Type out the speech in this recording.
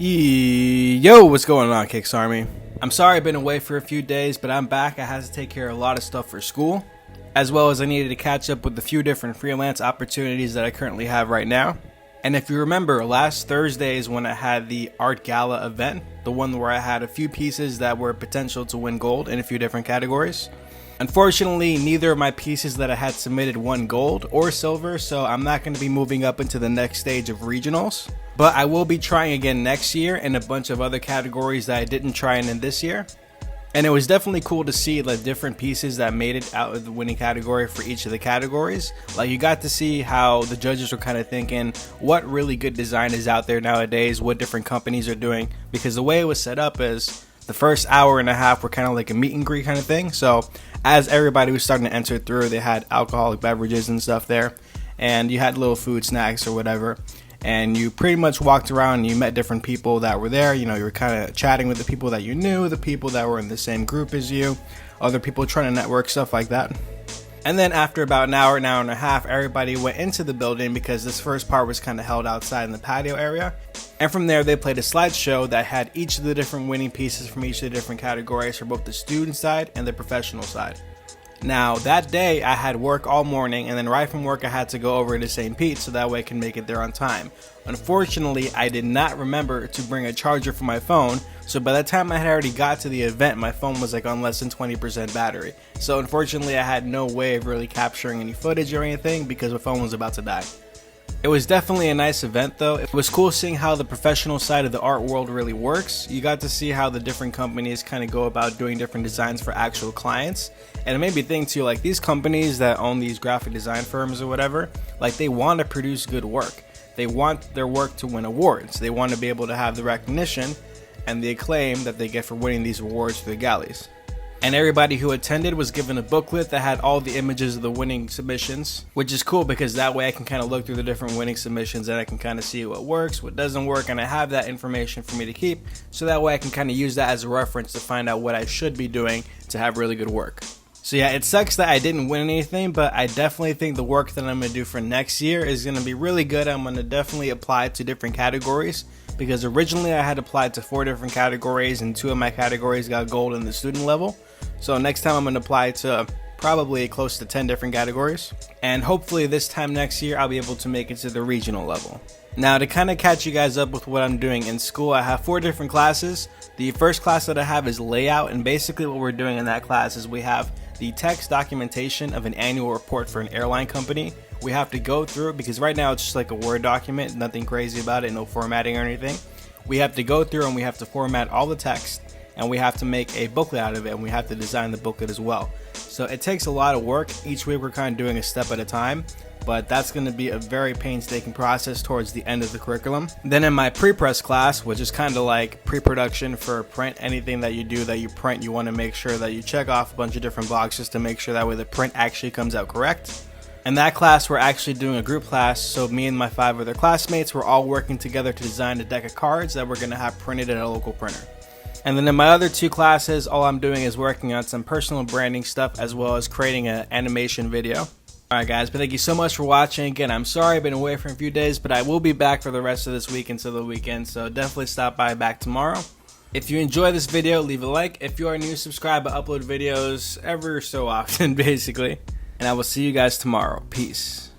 Yo, what's going on, Kicks Army? I'm sorry I've been away for a few days, but I'm back. I had to take care of a lot of stuff for school, as well as I needed to catch up with a few different freelance opportunities that I currently have right now. And if you remember, last Thursday is when I had the art gala event, the one where I had a few pieces that were potential to win gold in a few different categories. Unfortunately, neither of my pieces that I had submitted won gold or silver, so I'm not going to be moving up into the next stage of regionals. But I will be trying again next year in a bunch of other categories that I didn't try in this year. And it was definitely cool to see like different pieces that made it out of the winning category for each of the categories. Like you got to see how the judges were kind of thinking what really good design is out there nowadays, what different companies are doing. Because the way it was set up is the first hour and a half were kind of like a meet and greet kind of thing. So as everybody was starting to enter through, they had alcoholic beverages and stuff there. And you had little food snacks or whatever. And you pretty much walked around and you met different people that were there. You know, you were kind of chatting with the people that you knew, the people that were in the same group as you, other people trying to network, stuff like that. And then after about an hour and a half, everybody went into the building because this first part was kind of held outside in the patio area. And from there, they played a slideshow that had each of the different winning pieces from each of the different categories for both the student side and the professional side. Now, that day, I had work all morning, and then right from work, I had to go over to St. Pete so that way I can make it there on time. Unfortunately, I did not remember to bring a charger for my phone, so by the time I had already got to the event, my phone was like on less than 20% battery. So unfortunately, I had no way of really capturing any footage or anything because my phone was about to die. It was definitely a nice event though. It was cool seeing how the professional side of the art world really works. You got to see how the different companies kind of go about doing different designs for actual clients. And it made me think too, like these companies that own these graphic design firms or whatever, like they want to produce good work. They want their work to win awards. They want to be able to have the recognition and the acclaim that they get for winning these awards for the galleys. And everybody who attended was given a booklet that had all the images of the winning submissions, which is cool because that way I can kind of look through the different winning submissions and I can kind of see what works, what doesn't work, and I have that information for me to keep, so that way I can kind of use that as a reference to find out what I should be doing to have really good work. So yeah, it sucks that I didn't win anything, but I definitely think the work that I'm going to do for next year is going to be really good. I'm going to definitely apply to different categories, because originally I had applied to 4 different categories and 2 of my categories got gold in the student level. So next time I'm going to apply to probably close to 10 different categories. And hopefully this time next year I'll be able to make it to the regional level. Now to kind of catch you guys up with what I'm doing in school, I have 4 different classes. The first class that I have is layout, and basically what we're doing in that class is we have the text documentation of an annual report for an airline company. We have to go through it because right now it's just like a Word document, nothing crazy about it, no formatting or anything. We have to go through and we have to format all the text, and we have to make a booklet out of it, and we have to design the booklet as well. So it takes a lot of work. Each week we're kind of doing a step at a time, but that's going to be a very painstaking process towards the end of the curriculum. Then in my pre-press class, which is kind of like pre-production for print, anything that you do that you print, you want to make sure that you check off a bunch of different boxes to make sure that way the print actually comes out correct. In that class, we're actually doing a group class, so me and my 5 other classmates, we're all working together to design a deck of cards that we're going to have printed at a local printer. And then in my other 2 classes, all I'm doing is working on some personal branding stuff as well as creating an animation video. Alright guys, but thank you so much for watching. Again, I'm sorry I've been away for a few days, but I will be back for the rest of this week until the weekend, so definitely stop by back tomorrow. If you enjoy this video, leave a like. If you are new, subscribe. I upload videos ever so often, basically. And I will see you guys tomorrow. Peace.